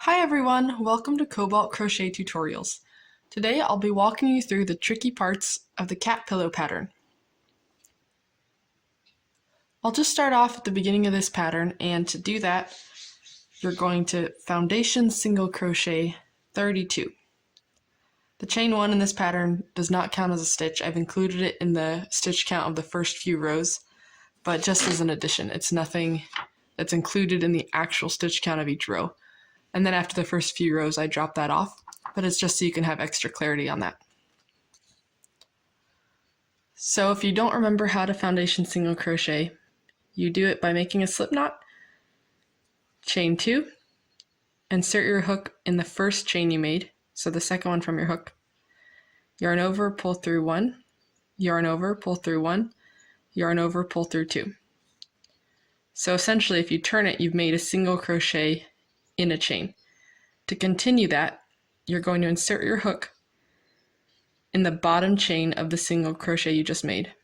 Hi everyone, welcome to Cobalt Crochet Tutorials. Today I'll be walking you through the tricky parts of the cat pillow pattern. I'll just start off at the beginning of this pattern, and to do that you're going to foundation single crochet 32. The chain 1 in this pattern does not count as a stitch. I've included it in the stitch count of the first few rows, but just as an addition. It's nothing that's included in the actual stitch count of each row. And then after the first few rows, I drop that off, but it's just so you can have extra clarity on that. So if you don't remember how to foundation single crochet, you do it by making a slip knot, chain 2, insert your hook in the first chain you made, so the second one from your hook, yarn over, pull through 1, yarn over, pull through 1, yarn over, pull through 2. So essentially if you turn it, you've made a single crochet in a chain. To continue that, you're going to insert your hook in the bottom chain of the single crochet you just made.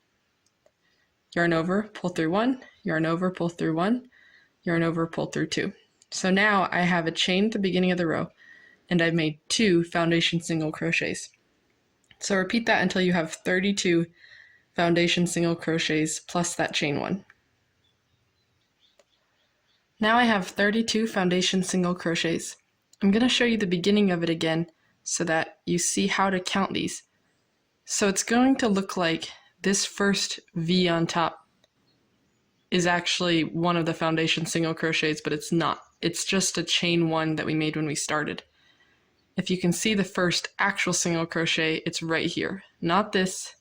Yarn over, pull through 1, yarn over, pull through 1, yarn over, pull through 2. So now I have a chain at the beginning of the row, and I've made 2 foundation single crochets. So repeat that until you have 32 foundation single crochets plus that chain 1. Now I have 32 foundation single crochets. I'm going to show you the beginning of it again so that you see how to count these. So it's going to look like this first V on top is actually one of the foundation single crochets, but it's not. It's just a chain 1 that we made when we started. If you can see the first actual single crochet, it's right here. Not this,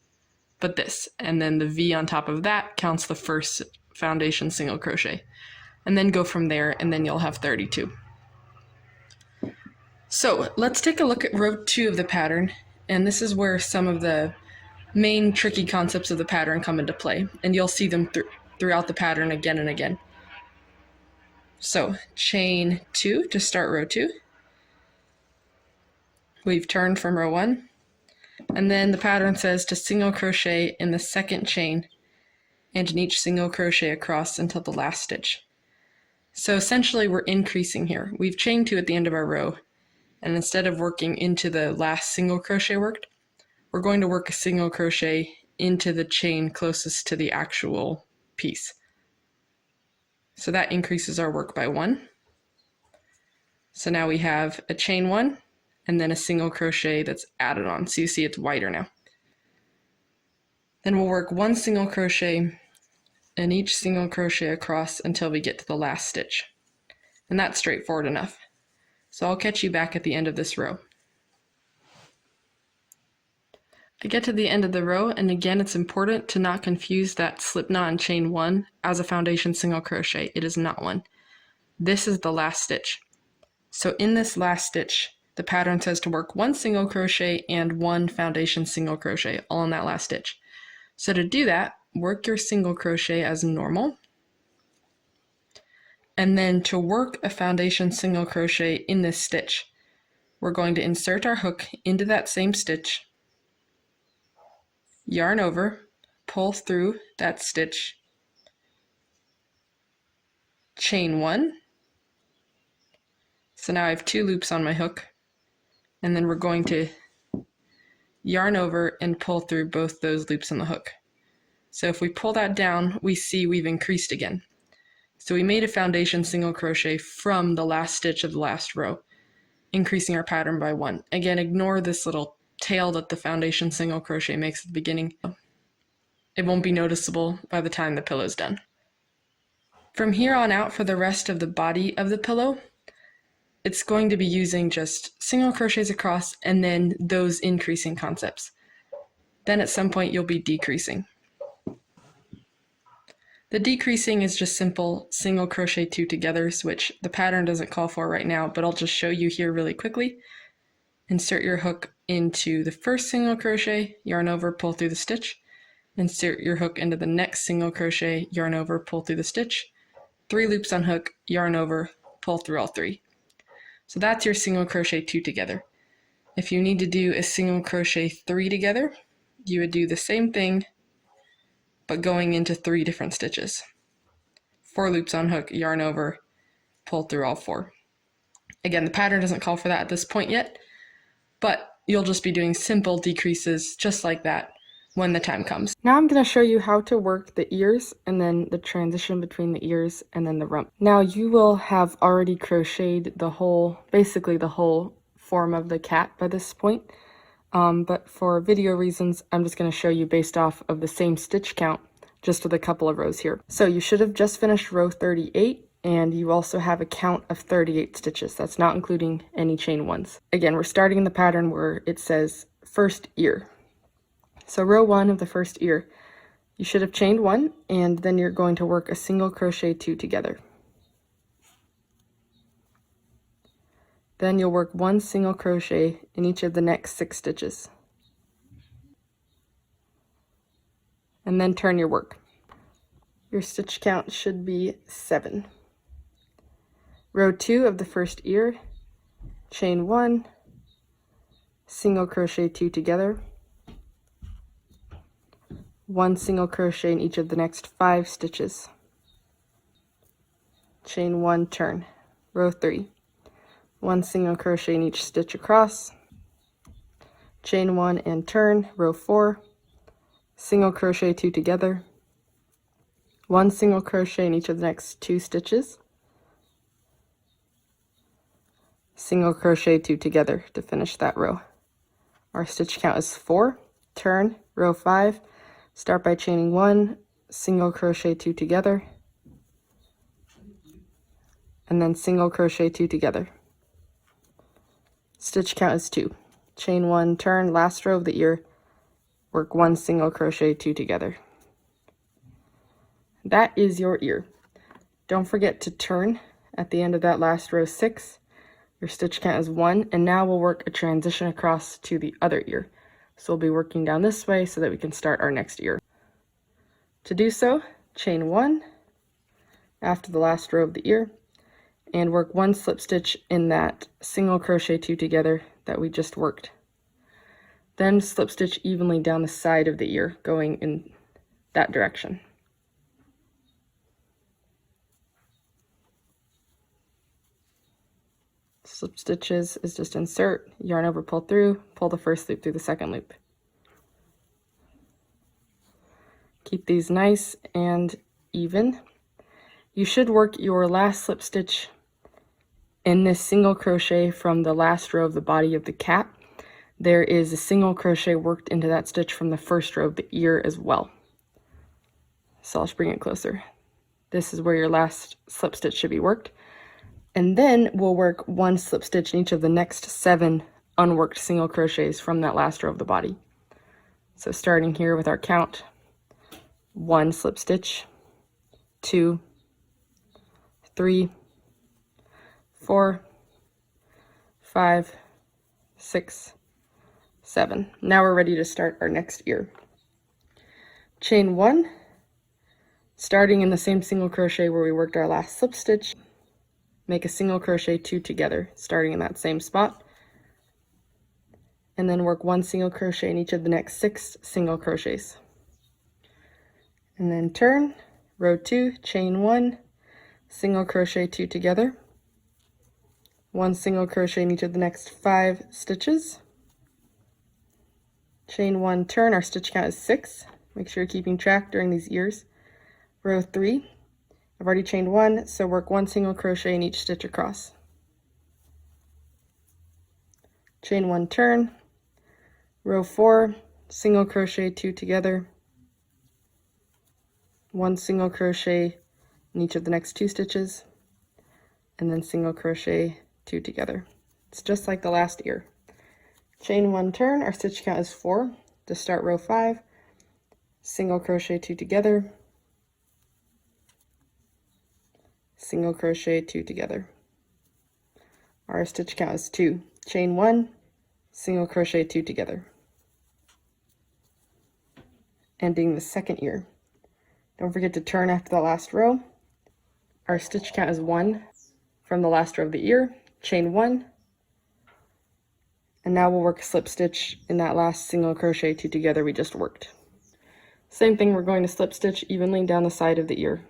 but this. And then the V on top of that counts the first foundation single crochet. And then go from there, and then you'll have 32. So let's take a look at row 2 of the pattern, and this is where some of the main tricky concepts of the pattern come into play, and you'll see them throughout the pattern again and again. So chain 2 to start row 2. We've turned from row 1, and then the pattern says to single crochet in the second chain and in each single crochet across until the last stitch. So essentially we're increasing here. We've chained 2 at the end of our row, and instead of working into the last single crochet worked, we're going to work a single crochet into the chain closest to the actual piece. So that increases our work by 1. So now we have a chain 1 and then a single crochet that's added on. So you see it's wider now. Then we'll work 1 single crochet in each single crochet across until we get to the last stitch. And that's straightforward enough. So I'll catch you back at the end of this row. I get to the end of the row, and again it's important to not confuse that slip knot and chain 1 as a foundation single crochet. It is not one. This is the last stitch. So in this last stitch, the pattern says to work 1 single crochet and 1 foundation single crochet, all in that last stitch. So to do that, work your single crochet as normal, and then to work a foundation single crochet in this stitch, we're going to insert our hook into that same stitch, yarn over, pull through that stitch, chain 1. So now I have 2 loops on my hook, and then we're going to yarn over and pull through both those loops on the hook. So if we pull that down, we see we've increased again. So we made a foundation single crochet from the last stitch of the last row, increasing our pattern by 1. Again, ignore this little tail that the foundation single crochet makes at the beginning. It won't be noticeable by the time the pillow's done. From here on out, for the rest of the body of the pillow, it's going to be using just single crochets across and then those increasing concepts. Then at some point you'll be decreasing. The decreasing is just simple single crochet 2 togethers, which the pattern doesn't call for right now, but I'll just show you here really quickly. Insert your hook into the first single crochet, yarn over, pull through the stitch. Insert your hook into the next single crochet, yarn over, pull through the stitch. 3 loops on hook, yarn over, pull through all 3. So that's your single crochet 2 together. If you need to do a single crochet 3 together, you would do the same thing, but going into 3 different stitches. 4 loops on hook, yarn over, pull through all 4. Again, the pattern doesn't call for that at this point yet, but you'll just be doing simple decreases just like that when the time comes. Now I'm going to show you how to work the ears and then the transition between the ears and then the rump. Now you will have already crocheted the whole, basically the whole form of the cat by this point, but for video reasons I'm just going to show you based off of the same stitch count, just with a couple of rows here. So you should have just finished row 38, and you also have a count of 38 stitches. That's not including any chain ones. Again, we're starting in the pattern where it says first ear. So row 1 of the first ear, you should have chained 1, and then you're going to work a single crochet 2 together. Then you'll work 1 single crochet in each of the next 6 stitches. And then turn your work. Your stitch count should be 7. Row 2 of the first ear, chain 1, single crochet 2 together, 1 single crochet in each of the next 5 stitches, chain 1, turn. Row 3, 1 single crochet in each stitch across, chain 1 and turn. Row 4, single crochet 2 together, 1 single crochet in each of the next 2 stitches, single crochet 2 together to finish that row. Our stitch count is 4, turn. Row 5, start by chaining 1, single crochet 2 together, and then single crochet 2 together. Stitch count is 2, chain 1, turn. Last row of the ear, work 1 single crochet 2 together. That is your ear. Don't forget to turn at the end of that last row 6. Your stitch count is 1, and now we'll work a transition across to the other ear. So we'll be working down this way so that we can start our next ear. To do so, chain 1 after the last row of the ear and work 1 slip stitch in that single crochet 2 together that we just worked. Then slip stitch evenly down the side of the ear going in that direction. Slip stitches is just insert, yarn over, pull through, pull the first loop through the second loop. Keep these nice and even. You should work your last slip stitch in this single crochet from the last row of the body of the cat. There is a single crochet worked into that stitch from the first row of the ear as well. So I'll just bring it closer. This is where your last slip stitch should be worked. And then we'll work 1 slip stitch in each of the next 7 unworked single crochets from that last row of the body. So starting here with our count, 1 slip stitch, 2, 3, 4, 5, 6, 7. Now we're ready to start our next ear. Chain 1, starting in the same single crochet where we worked our last slip stitch. Make a single crochet 2 together, starting in that same spot, and then work 1 single crochet in each of the next 6 single crochets, and then turn. Row 2, chain 1, single crochet 2 together, 1 single crochet in each of the next 5 stitches, chain 1, turn. Our stitch count is 6. Make sure you're keeping track during these ears. Row 3, I've already chained 1, so work 1 single crochet in each stitch across. Chain 1, turn. Row 4, single crochet 2 together, 1 single crochet in each of the next 2 stitches, and then single crochet 2 together. It's just like the last ear. Chain 1, turn. Our stitch count is 4. To start row 5, single crochet 2 together, single crochet 2 together. Our stitch count is 2. Chain 1, single crochet 2 together. Ending the second ear. Don't forget to turn after the last row. Our stitch count is 1 from the last row of the ear. Chain 1, and now we'll work a slip stitch in that last single crochet 2 together we just worked. Same thing, we're going to slip stitch evenly down the side of the ear.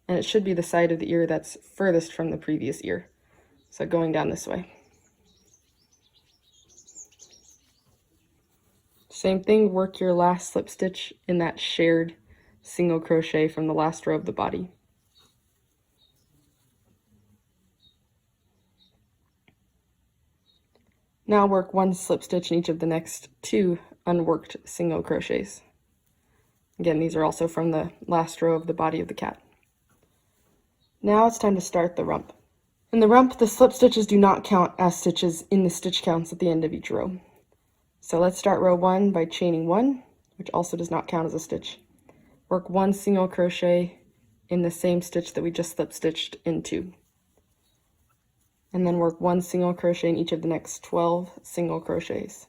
And it should be the side of the ear that's furthest from the previous ear. So going down this way. Same thing, work your last slip stitch in that shared single crochet from the last row of the body. Now work one slip stitch in each of the next 2 unworked single crochets. Again, these are also from the last row of the body of the cat. Now it's time to start the rump. In the rump, the slip stitches do not count as stitches in the stitch counts at the end of each row. So let's start row 1 by chaining 1, which also does not count as a stitch. Work 1 single crochet in the same stitch that we just slip stitched into. And then work 1 single crochet in each of the next 12 single crochets.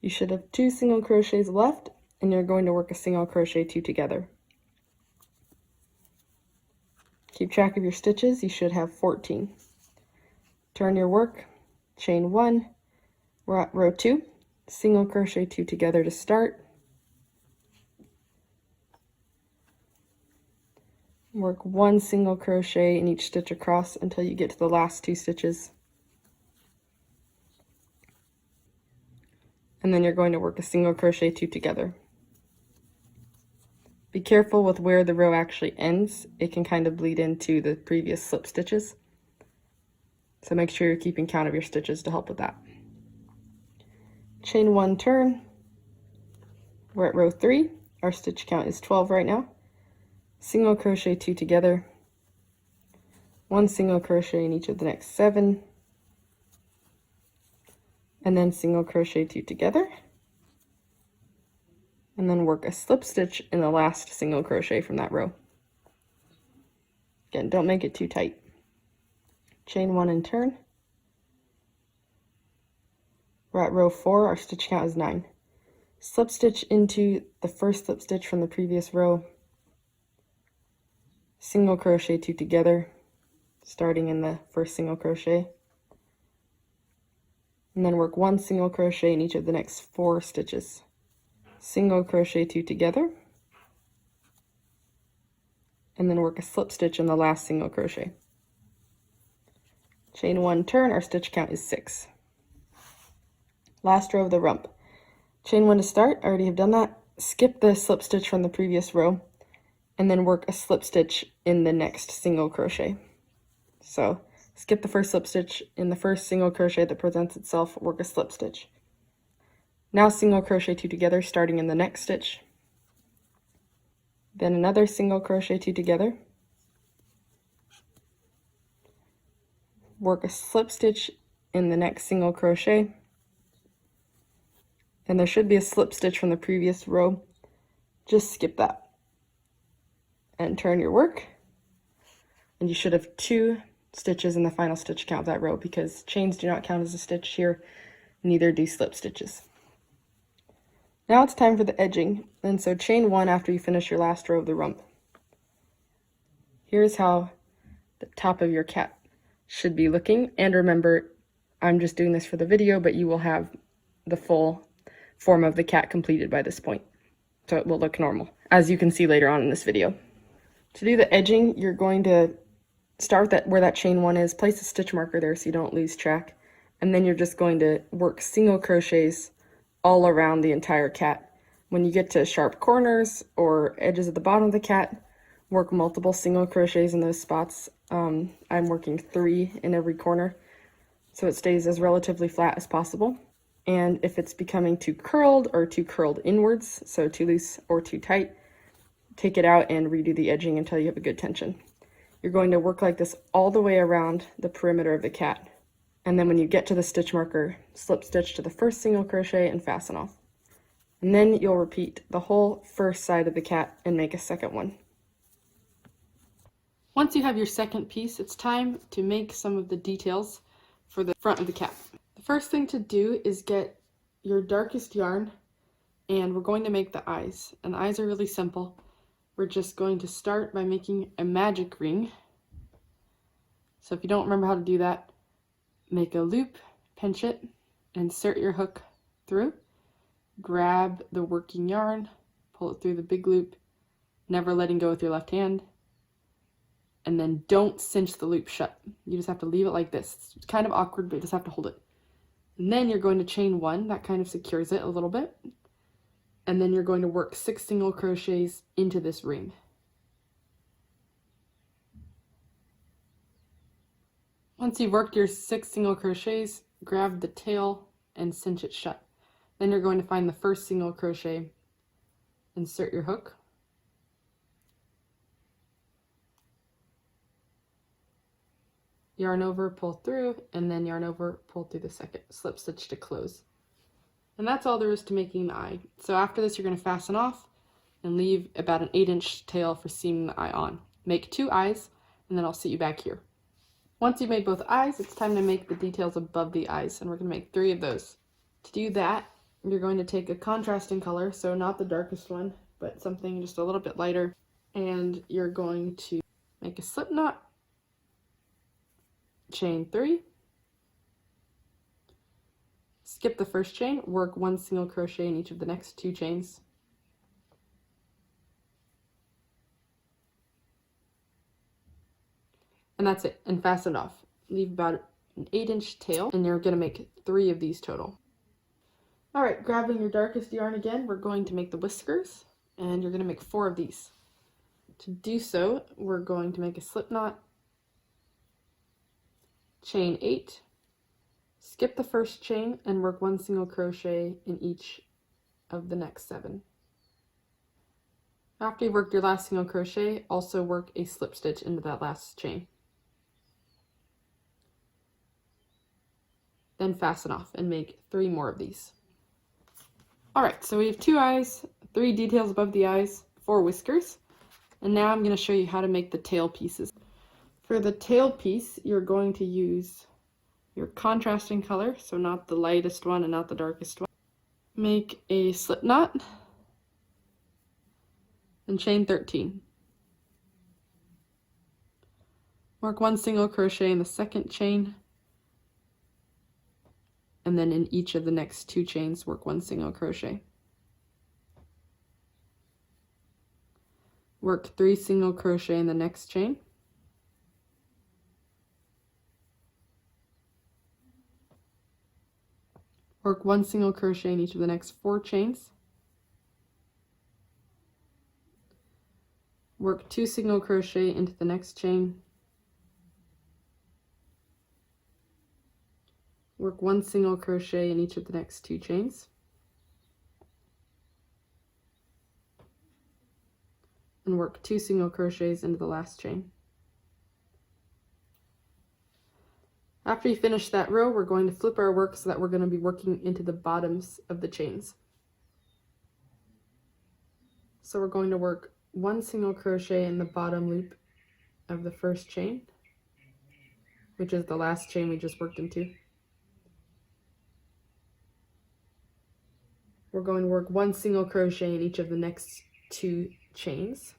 You should have 2 single crochets left, and you're going to work a single crochet 2 together. Keep track of your stitches, you should have 14. Turn your work, chain 1, we're at row 2, single crochet 2 together to start. Work 1 single crochet in each stitch across until you get to the last 2 stitches. And then you're going to work a single crochet 2 together. Be careful with where the row actually ends. It can kind of bleed into the previous slip stitches. So make sure you're keeping count of your stitches to help with that. Chain 1 turn. We're at row 3. Our stitch count is 12 right now. Single crochet 2 together. 1 single crochet in each of the next 7. And then single crochet 2 together. And then work a slip stitch in the last single crochet from that row. Again, don't make it too tight. Chain 1 and turn. We're at row 4, our stitch count is 9. Slip stitch into the first slip stitch from the previous row. Single crochet 2 together, starting in the first single crochet. And then work 1 single crochet in each of the next 4 stitches. Single crochet 2 together, and then work a slip stitch in the last single crochet. Chain 1 turn, our stitch count is 6. Last row of the rump. Chain 1 to start, I already have done that. Skip the slip stitch from the previous row, and then work a slip stitch in the next single crochet. So skip the first slip stitch in the first single crochet that presents itself, work a slip stitch. Now single crochet 2 together, starting in the next stitch. Then another single crochet 2 together. Work a slip stitch in the next single crochet. And there should be a slip stitch from the previous row. Just skip that. And turn your work. And you should have 2 stitches in the final stitch count of that row, because chains do not count as a stitch here, neither do slip stitches. Now it's time for the edging, and so chain 1 after you finish your last row of the rump. Here's how the top of your cat should be looking, and remember, I'm just doing this for the video, but you will have the full form of the cat completed by this point, so it will look normal, as you can see later on in this video. To do the edging, you're going to start where that chain 1 is, place a stitch marker there so you don't lose track, and then you're just going to work single crochets all around the entire cat. When you get to sharp corners or edges at the bottom of the cat, work multiple single crochets in those spots. I'm working 3 in every corner, so it stays as relatively flat as possible. And if it's becoming too curled or too curled inwards, so too loose or too tight, take it out and redo the edging until you have a good tension. You're going to work like this all the way around the perimeter of the cat. And then when you get to the stitch marker, slip stitch to the first single crochet and fasten off. And then you'll repeat the whole first side of the cat and make a second one. Once you have your second piece, it's time to make some of the details for the front of the cat. The first thing to do is get your darkest yarn, and we're going to make the eyes. And the eyes are really simple. We're just going to start by making a magic ring. So if you don't remember how to do that, make a loop, pinch it, insert your hook through, grab the working yarn, pull it through the big loop, never letting go with your left hand, and then don't cinch the loop shut. You just have to leave it like this. It's kind of awkward, but you just have to hold it. And then you're going to chain 1, that kind of secures it a little bit. And then you're going to work 6 single crochets into this ring. Once you've worked your 6 single crochets, grab the tail and cinch it shut. Then you're going to find the first single crochet, insert your hook, yarn over, pull through, and then yarn over, pull through the second, slip stitch to close. And that's all there is to making the eye. So after this, you're going to fasten off and leave about an 8-inch tail for seaming the eye on. Make 2 eyes, and then I'll see you back here. Once you've made both eyes, it's time to make the details above the eyes, and we're going to make 3 of those. To do that, you're going to take a contrasting color, so not the darkest one, but something just a little bit lighter, and you're going to make a slip knot, chain 3, skip the first chain, work 1 single crochet in each of the next 2 chains, and that's it, and fasten off. Leave about an 8-inch tail, and you're going to make 3 of these total. Alright, grabbing your darkest yarn again, we're going to make the whiskers, and you're going to make 4 of these. To do so, we're going to make a slip knot, chain 8, skip the first chain, and work 1 single crochet in each of the next 7. After you've worked your last single crochet, also work a slip stitch into that last chain. Then fasten off and make 3 more of these. Alright, so we have 2 eyes, 3 details above the eyes, 4 whiskers, and now I'm going to show you how to make the tail pieces. For the tail piece, you're going to use your contrasting color, so not the lightest one and not the darkest one. Make a slip knot and chain 13. Work 1 single crochet in the second chain, and then in each of the next 2 chains work 1 single crochet. Work 3 single crochet in the next chain, work 1 single crochet in each of the next 4 chains, work 2 single crochet into the next chain, work 1 single crochet in each of the next 2 chains, and work 2 single crochets into the last chain. After you finish that row, we're going to flip our work so that we're going to be working into the bottoms of the chains. So we're going to work 1 single crochet in the bottom loop of the first chain, which is the last chain we just worked into. We're going to work 1 single crochet in each of the next 2 chains.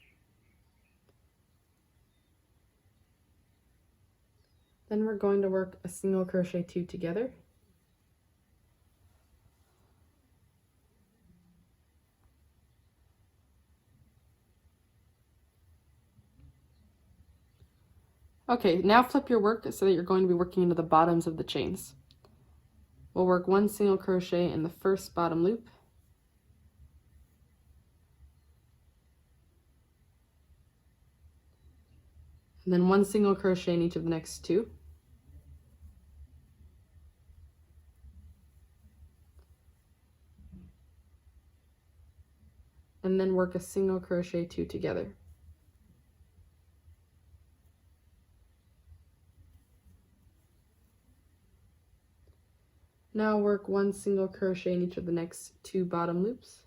Then we're going to work a single crochet 2 together. Okay, now flip your work so that you're going to be working into the bottoms of the chains. We'll work 1 single crochet in the first bottom loop, and then 1 single crochet in each of the next 2. And then work a single crochet 2 together. Now work 1 single crochet in each of the next 2 bottom loops.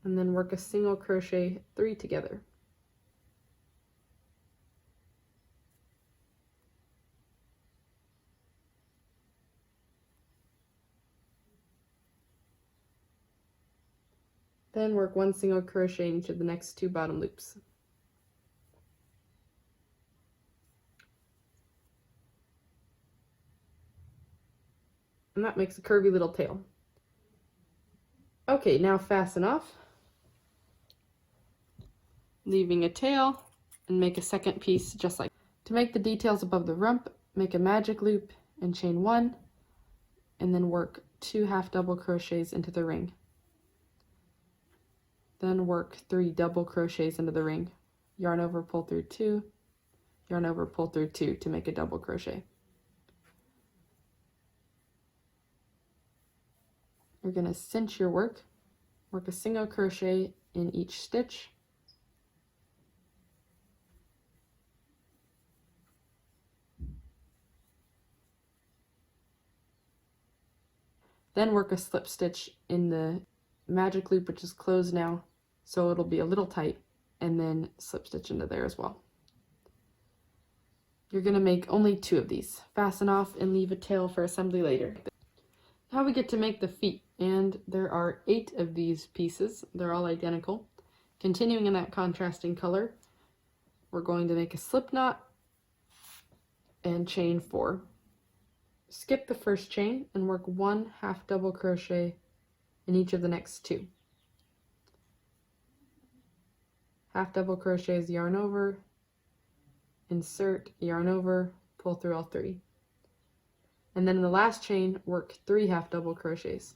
And then work a single crochet 3 together. Then work 1 single crochet in each of the next 2 bottom loops. And that makes a curvy little tail. Okay, now fasten off, leaving a tail, and make a second piece just like. To make the details above the rump, make a magic loop and chain 1, and then work 2 half double crochets into the ring. Then work 3 double crochets into the ring. Yarn over, pull through 2, yarn over, pull through 2 to make a double crochet. You're going to cinch your work a single crochet in each stitch, then work a slip stitch in the magic loop, which is closed now, so it'll be a little tight, and then slip stitch into there as well. You're going to make only 2 of these. Fasten off and leave a tail for assembly later. Now we get to make the feet, and there are 8 of these pieces. They're all identical. Continuing in that contrasting color, we're going to make a slip knot and chain 4. Skip the first chain and work 1 half double crochet in each of the next 2. Half double crochets, yarn over, insert, yarn over, pull through all 3. And then in the last chain, work 3 half double crochets.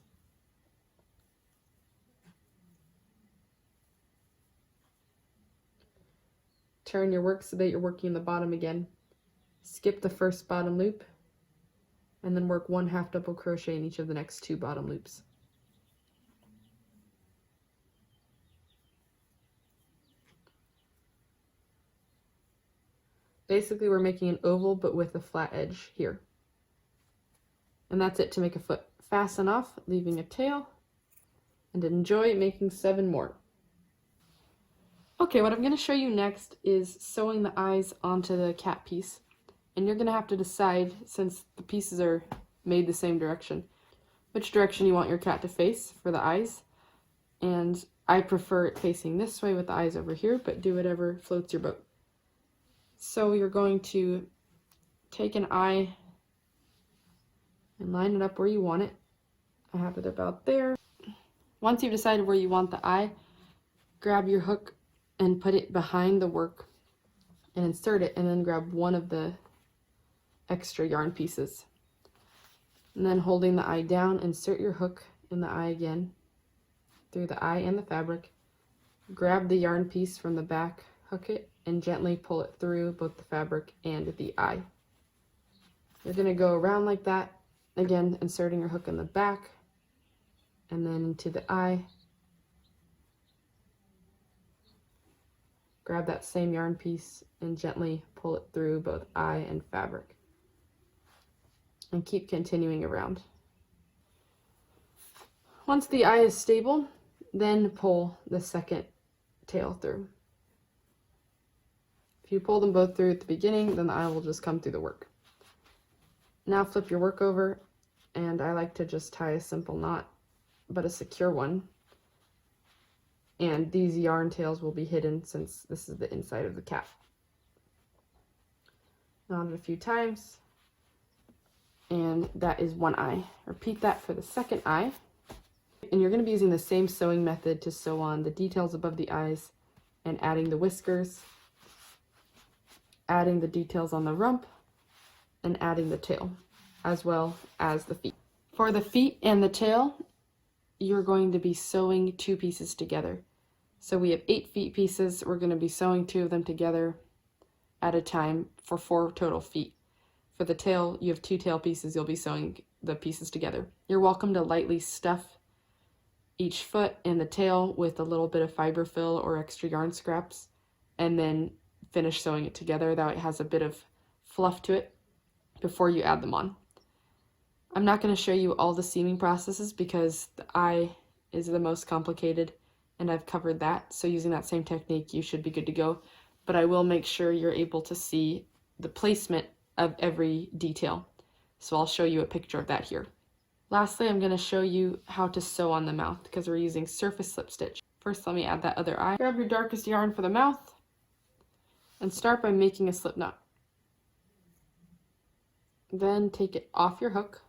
Turn your work so that you're working the bottom again. Skip the first bottom loop, and then work 1 half double crochet in each of the next 2 bottom loops. Basically, we're making an oval, but with a flat edge here. And that's it to make a foot. Fasten off, leaving a tail, and enjoy making 7 more. Okay, what I'm going to show you next is sewing the eyes onto the cat piece. And you're going to have to decide, since the pieces are made the same direction, which direction you want your cat to face for the eyes. And I prefer it facing this way with the eyes over here, but do whatever floats your boat. So you're going to take an eye and line it up where you want it. I have it about there. Once you've decided where you want the eye, grab your hook and put it behind the work and insert it, and then grab one of the extra yarn pieces. And then holding the eye down, insert your hook in the eye again, through the eye and the fabric. Grab the yarn piece from the back, hook it, and gently pull it through both the fabric and the eye. You're going to go around like that, again inserting your hook in the back and then into the eye. Grab that same yarn piece and gently pull it through both eye and fabric. And keep continuing around. Once the eye is stable, then pull the second tail through. If you pull them both through at the beginning, then the eye will just come through the work. Now flip your work over, and I like to just tie a simple knot, but a secure one. And these yarn tails will be hidden since this is the inside of the cat. Knot it a few times, and that is one eye. Repeat that for the second eye. And you're going to be using the same sewing method to sew on the details above the eyes and adding the whiskers, adding the details on the rump, and adding the tail, as well as the feet. For the feet and the tail, you're going to be sewing 2 pieces together. So we have 8 feet pieces. We're going to be sewing 2 of them together at a time for 4 total feet. For the tail, you have 2 tail pieces. You'll be sewing the pieces together. You're welcome to lightly stuff each foot and the tail with a little bit of fiber fill or extra yarn scraps, and then finish sewing it together. That way it has a bit of fluff to it before you add them on. I'm not going to show you all the seaming processes because the eye is the most complicated, and I've covered that. So using that same technique, you should be good to go. But I will make sure you're able to see the placement of every detail. So I'll show you a picture of that here. Lastly, I'm going to show you how to sew on the mouth because we're using surface slip stitch. First, let me add that other eye. Grab your darkest yarn for the mouth and start by making a slip knot. Then take it off your hook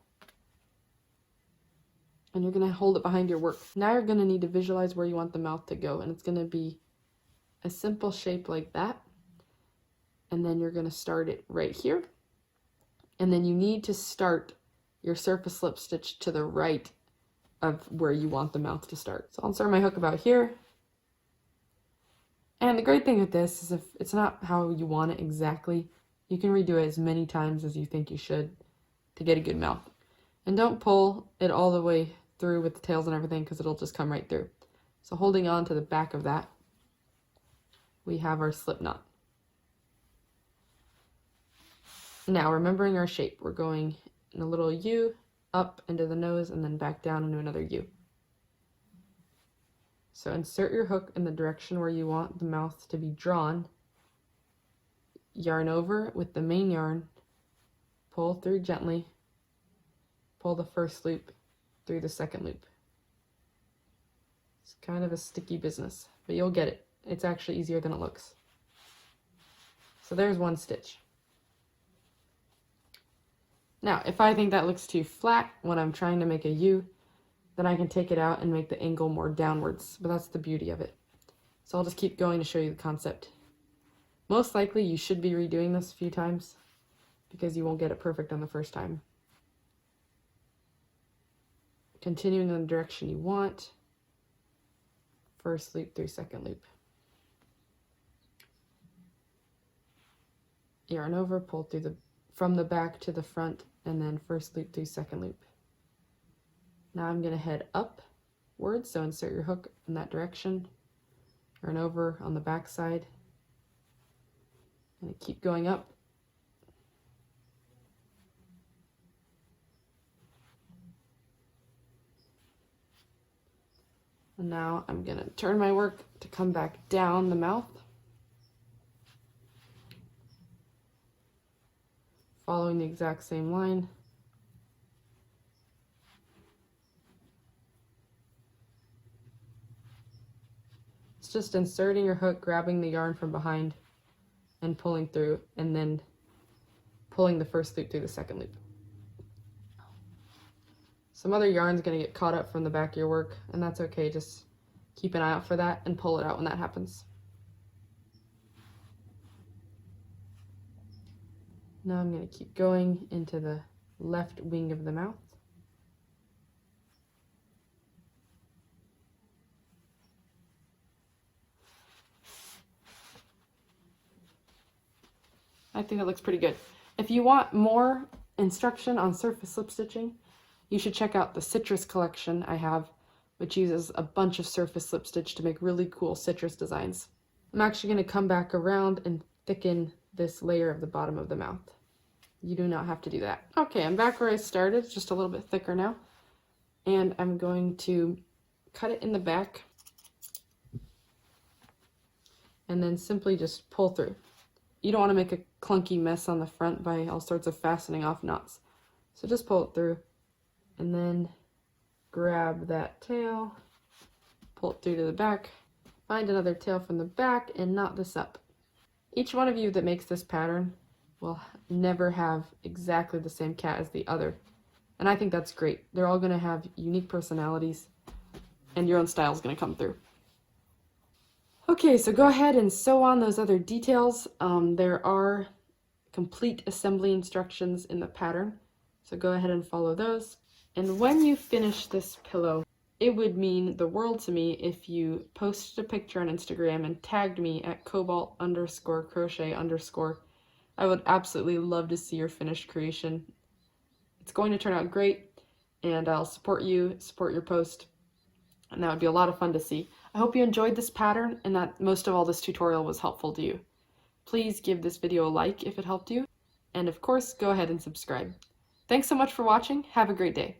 and you're going to hold it behind your work. Now you're going to need to visualize where you want the mouth to go, and it's going to be a simple shape like that. And then you're going to start it right here. And then you need to start your surface slip stitch to the right of where you want the mouth to start. So I'll start my hook about here. And the great thing with this is if it's not how you want it exactly, you can redo it as many times as you think you should to get a good mouth. And don't pull it all the way through with the tails and everything, because it'll just come right through. So holding on to the back of that, we have our slip knot. Now, remembering our shape, we're going in a little U, up into the nose, and then back down into another U. So insert your hook in the direction where you want the mouth to be drawn, yarn over with the main yarn, pull through gently, pull the first loop through the second loop. It's kind of a sticky business, but you'll get it. It's actually easier than it looks. So there's one stitch. Now, if I think that looks too flat when I'm trying to make a U, then I can take it out and make the angle more downwards, but that's the beauty of it. So I'll just keep going to show you the concept. Most likely you should be redoing this a few times because you won't get it perfect on the first time. Continuing in the direction you want, first loop through second loop. Yarn over, pull through from the back to the front, and then first loop through second loop. Now I'm going to head upward, so insert your hook in that direction, yarn over on the back side, and keep going up. And now I'm going to turn my work to come back down the mouth, following the exact same line. It's just inserting your hook, grabbing the yarn from behind and pulling through, and then pulling the first loop through the second loop. Some other yarn's going to get caught up from the back of your work, and that's okay. Just keep an eye out for that and pull it out when that happens. Now I'm going to keep going into the left wing of the mouth. I think that looks pretty good. If you want more instruction on surface slip stitching, you should check out the citrus collection I have, which uses a bunch of surface slip stitch to make really cool citrus designs. I'm actually going to come back around and thicken this layer of the bottom of the mouth. You do not have to do that. Okay, I'm back where I started, just a little bit thicker now. And I'm going to cut it in the back and then simply just pull through. You don't want to make a clunky mess on the front by all sorts of fastening off knots. So just pull it through and then grab that tail, pull it through to the back, find another tail from the back and knot this up. Each one of you that makes this pattern will never have exactly the same cat as the other. And I think that's great. They're all going to have unique personalities and your own style is going to come through. Okay, so go ahead and sew on those other details. There are complete assembly instructions in the pattern, so go ahead and follow those. And when you finish this pillow, it would mean the world to me if you posted a picture on Instagram and tagged me at Cobalt_crochet_. I would absolutely love to see your finished creation. It's going to turn out great, and I'll support you, support your post, and that would be a lot of fun to see. I hope you enjoyed this pattern and that most of all this tutorial was helpful to you. Please give this video a like if it helped you, and of course, go ahead and subscribe. Thanks so much for watching. Have a great day.